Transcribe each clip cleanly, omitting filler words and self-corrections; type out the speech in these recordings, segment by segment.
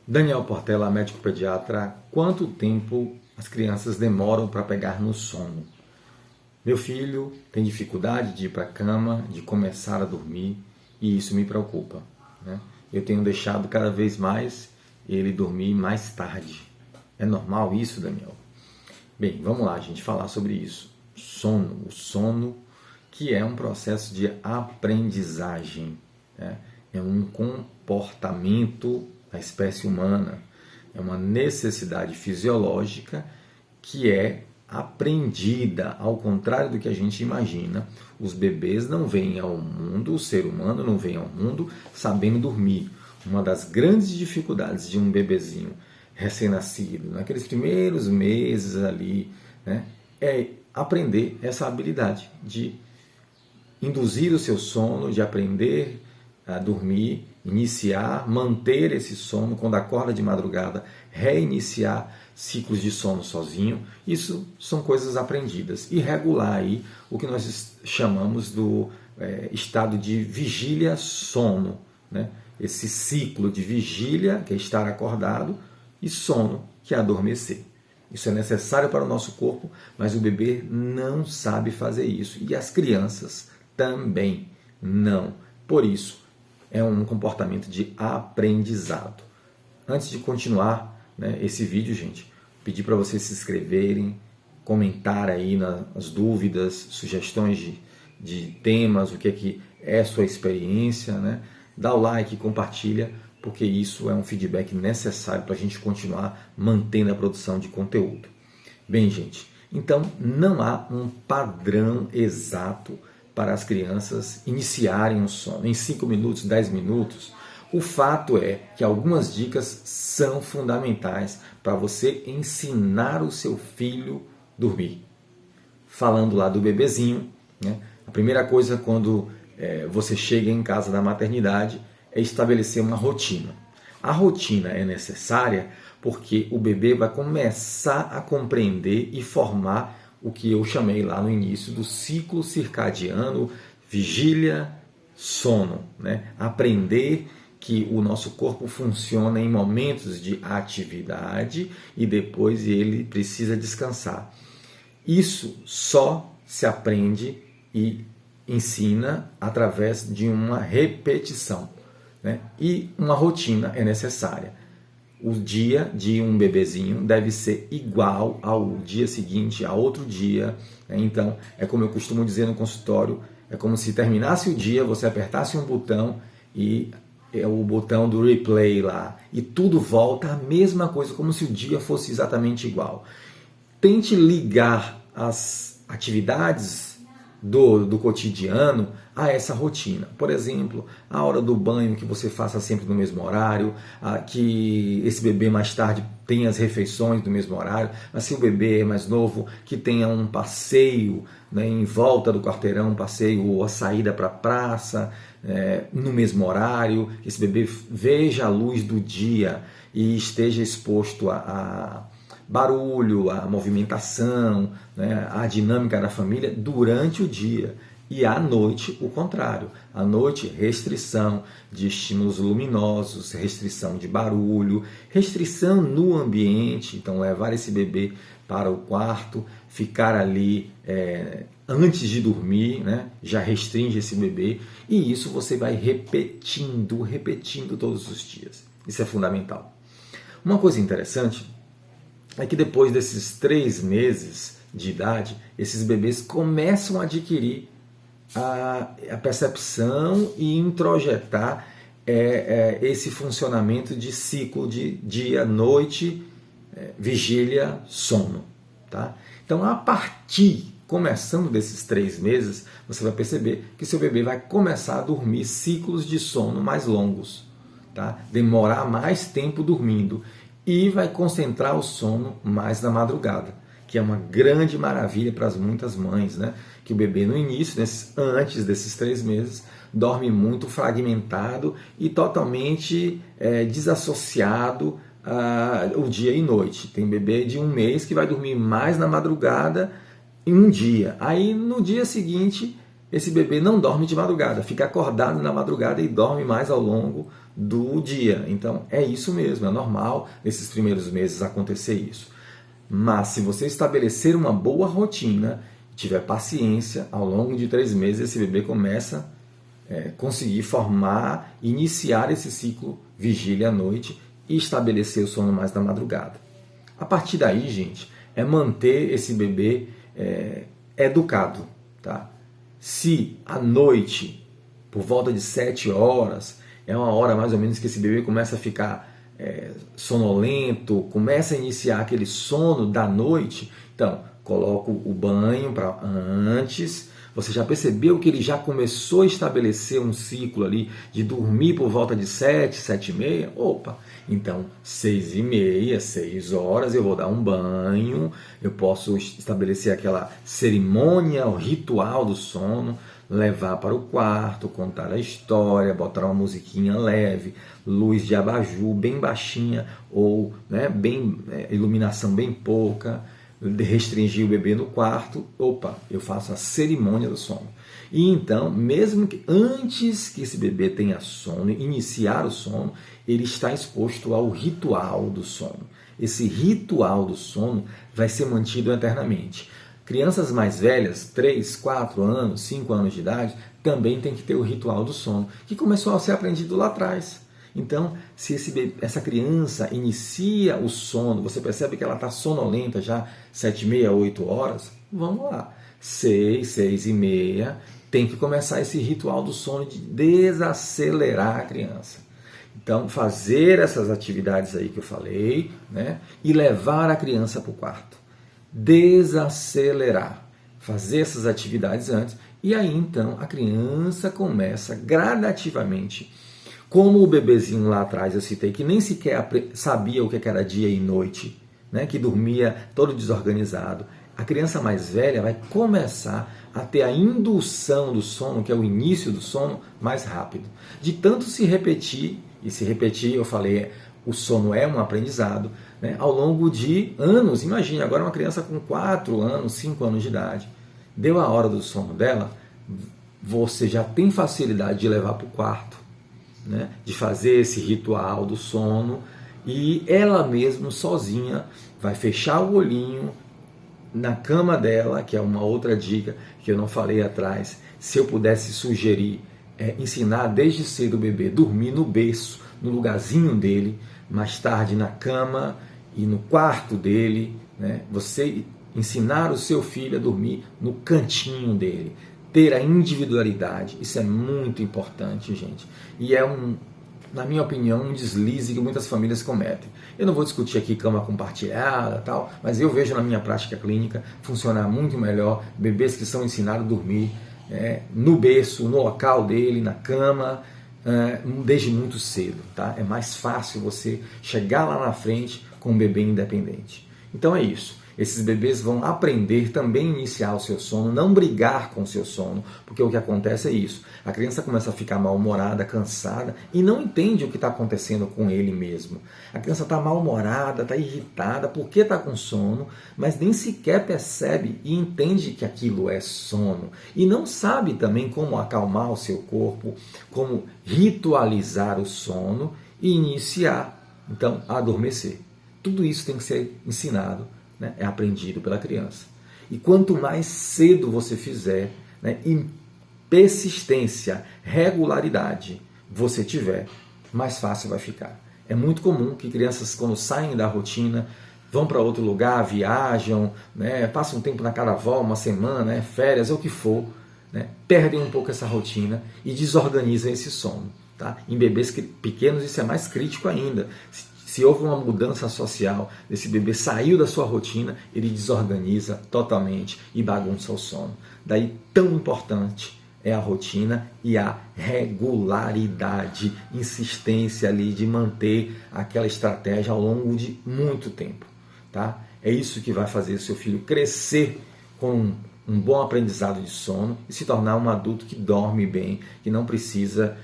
Daniel Portela, médico pediatra. Quanto tempo as crianças demoram para pegar no sono? Meu filho tem dificuldade de ir para a cama, de começar a dormir, e isso me preocupa, né? Eu tenho deixado cada vez mais ele dormir mais tarde. É normal isso, Daniel? Bem, vamos lá, gente, falar sobre isso. Sono, o sono que é um processo de aprendizagem, né? É um comportamento da espécie humana, é uma necessidade fisiológica que é aprendida, ao contrário do que a gente imagina. Os bebês não vêm ao mundo, o ser humano não vem ao mundo sabendo dormir. Uma das grandes dificuldades de um bebezinho recém-nascido, naqueles primeiros meses ali, né, é aprender essa habilidade de induzir o seu sono, de aprender a dormir, iniciar, manter esse sono, quando acorda de madrugada, reiniciar ciclos de sono sozinho. Isso são coisas aprendidas. E regular aí o que nós chamamos do estado de vigília-sono, né? Esse ciclo de vigília, que é estar acordado, e sono, que é adormecer. Isso é necessário para o nosso corpo, mas o bebê não sabe fazer isso. E as crianças também não. Por isso, é um comportamento de aprendizado. Antes de continuar, né, esse vídeo, gente, pedir para vocês se inscreverem, comentar aí nas dúvidas, sugestões de temas, o que é a sua experiência, né? Dá o like, compartilha, porque isso é um feedback necessário para a gente continuar mantendo a produção de conteúdo. Bem, gente, então não há um padrão exato para as crianças iniciarem o sono em 5 minutos, 10 minutos. O fato é que algumas dicas são fundamentais para você ensinar o seu filho a dormir. Falando lá do bebezinho, né? A primeira coisa quando você chega em casa da maternidade é estabelecer uma rotina. A rotina é necessária porque o bebê vai começar a compreender e formar o que eu chamei lá no início do ciclo circadiano, vigília, sono, né? Aprender que o nosso corpo funciona em momentos de atividade e depois ele precisa descansar. Isso só se aprende e ensina através de uma repetição, né? E uma rotina é necessária. O dia de um bebezinho deve ser igual ao dia seguinte, a outro dia. Então, é como eu costumo dizer no consultório, é como se terminasse o dia, você apertasse um botão e é o botão do replay lá, e tudo volta a mesma coisa, como se o dia fosse exatamente igual. Tente ligar as atividades do cotidiano a essa rotina. Por exemplo, a hora do banho, que você faça sempre no mesmo horário, que esse bebê mais tarde tenha as refeições do mesmo horário, mas se o bebê é mais novo, que tenha um passeio, né, em volta do quarteirão, um passeio ou a saída para a praça, no mesmo horário, que esse bebê veja a luz do dia e esteja exposto a barulho, a movimentação, né, a dinâmica da família durante o dia. E à noite, o contrário. À noite, restrição de estímulos luminosos, restrição de barulho, restrição no ambiente. Então, levar esse bebê para o quarto, ficar ali antes de dormir, né, já restringe esse bebê. E isso você vai repetindo todos os dias. Isso é fundamental. Uma coisa interessante é que depois desses 3 meses de idade, esses bebês começam a adquirir a percepção e introjetar esse funcionamento de ciclo de dia, noite, vigília, sono. Tá? Então, começando desses 3 meses, você vai perceber que seu bebê vai começar a dormir ciclos de sono mais longos, tá? Demorar mais tempo dormindo e vai concentrar o sono mais na madrugada, que é uma grande maravilha para muitas mães, né? Que o bebê no início, antes desses 3 meses, dorme muito fragmentado e totalmente desassociado o dia e noite. Tem bebê de 1 mês que vai dormir mais na madrugada em um dia. Aí no dia seguinte, esse bebê não dorme de madrugada, fica acordado na madrugada e dorme mais ao longo do dia. Então é isso mesmo, é normal nesses primeiros meses acontecer isso. Mas se você estabelecer uma boa rotina, tiver paciência, ao longo de 3 meses esse bebê começa a conseguir formar, iniciar esse ciclo vigília à noite e estabelecer o sono mais na madrugada. A partir daí, gente, é manter esse bebê educado, tá? Se à noite, por volta de 7 horas, é uma hora mais ou menos que esse bebê começa a ficar sonolento, começa a iniciar aquele sono da noite, então coloco o banho para antes. Você já percebeu que ele já começou a estabelecer um ciclo ali de dormir por volta de 7, 7h30? Opa, então 6h30, 6 horas eu vou dar um banho, eu posso estabelecer aquela cerimônia, o ritual do sono, levar para o quarto, contar a história, botar uma musiquinha leve, luz de abajur bem baixinha ou iluminação bem pouca, restringir o bebê no quarto. Opa, eu faço a cerimônia do sono. E então, mesmo que antes que esse bebê tenha sono, iniciar o sono, ele está exposto ao ritual do sono. Esse ritual do sono vai ser mantido eternamente. Crianças mais velhas, 3, 4 anos, 5 anos de idade, também tem que ter o ritual do sono, que começou a ser aprendido lá atrás. Então, se essa criança inicia o sono, você percebe que ela está sonolenta já 7h30, 8 horas, vamos lá. 6, 6h30, tem que começar esse ritual do sono de desacelerar a criança. Então, fazer essas atividades aí que eu falei, né, e levar a criança para o quarto. Desacelerar. Fazer essas atividades antes. E aí, então, a criança começa gradativamente. Como o bebezinho lá atrás eu citei, que nem sequer sabia o que era dia e noite, né, que dormia todo desorganizado. A criança mais velha vai começar a ter a indução do sono, que é o início do sono, mais rápido. De tanto se repetir, e se repetir, eu falei, o sono é um aprendizado, né, ao longo de anos. Imagine, agora uma criança com 4 anos, 5 anos de idade, deu a hora do sono dela, você já tem facilidade de levar para o quarto, né, de fazer esse ritual do sono, e ela mesma sozinha vai fechar o olhinho na cama dela, que é uma outra dica que eu não falei atrás. Se eu pudesse sugerir, ensinar desde cedo o bebê dormir no berço, no lugarzinho dele, mais tarde na cama e no quarto dele, né? Você ensinar o seu filho a dormir no cantinho dele, ter a individualidade, isso é muito importante, gente. E é na minha opinião, um deslize que muitas famílias cometem. Eu não vou discutir aqui cama compartilhada, tal, mas eu vejo na minha prática clínica funcionar muito melhor bebês que são ensinados a dormir no berço, no local dele, na cama, desde muito cedo. Tá? É mais fácil você chegar lá na frente com um bebê independente. Então é isso. Esses bebês vão aprender também a iniciar o seu sono, não brigar com o seu sono, porque o que acontece é isso. A criança começa a ficar mal-humorada, cansada e não entende o que está acontecendo com ele mesmo. A criança está mal-humorada, está irritada, porque está com sono, mas nem sequer percebe e entende que aquilo é sono. E não sabe também como acalmar o seu corpo, como ritualizar o sono e iniciar, então, a adormecer. Tudo isso tem que ser ensinado, né, é aprendido pela criança. E quanto mais cedo você fizer, né, e persistência, regularidade você tiver, mais fácil vai ficar. É muito comum que crianças, quando saem da rotina, vão para outro lugar, viajam, né, passam um tempo na casa da avó, uma semana, férias, ou o que for, né, perdem um pouco essa rotina e desorganizam esse sono. Tá? Em bebês pequenos isso é mais crítico ainda. Se houve uma mudança social, esse bebê saiu da sua rotina, ele desorganiza totalmente e bagunça o sono. Daí, tão importante é a rotina e a regularidade, insistência ali de manter aquela estratégia ao longo de muito tempo. Tá? É isso que vai fazer seu filho crescer com um um bom aprendizado de sono e se tornar um adulto que dorme bem, que não precisa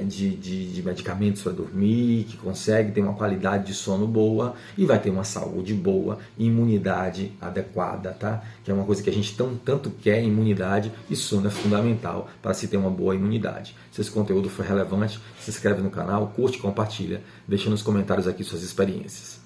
de medicamentos para dormir, que consegue ter uma qualidade de sono boa e vai ter uma saúde boa, imunidade adequada, tá? Que é uma coisa que a gente tanto quer, imunidade, e sono é fundamental para se ter uma boa imunidade. Se esse conteúdo foi relevante, se inscreve no canal, curte, compartilha, deixa nos comentários aqui suas experiências.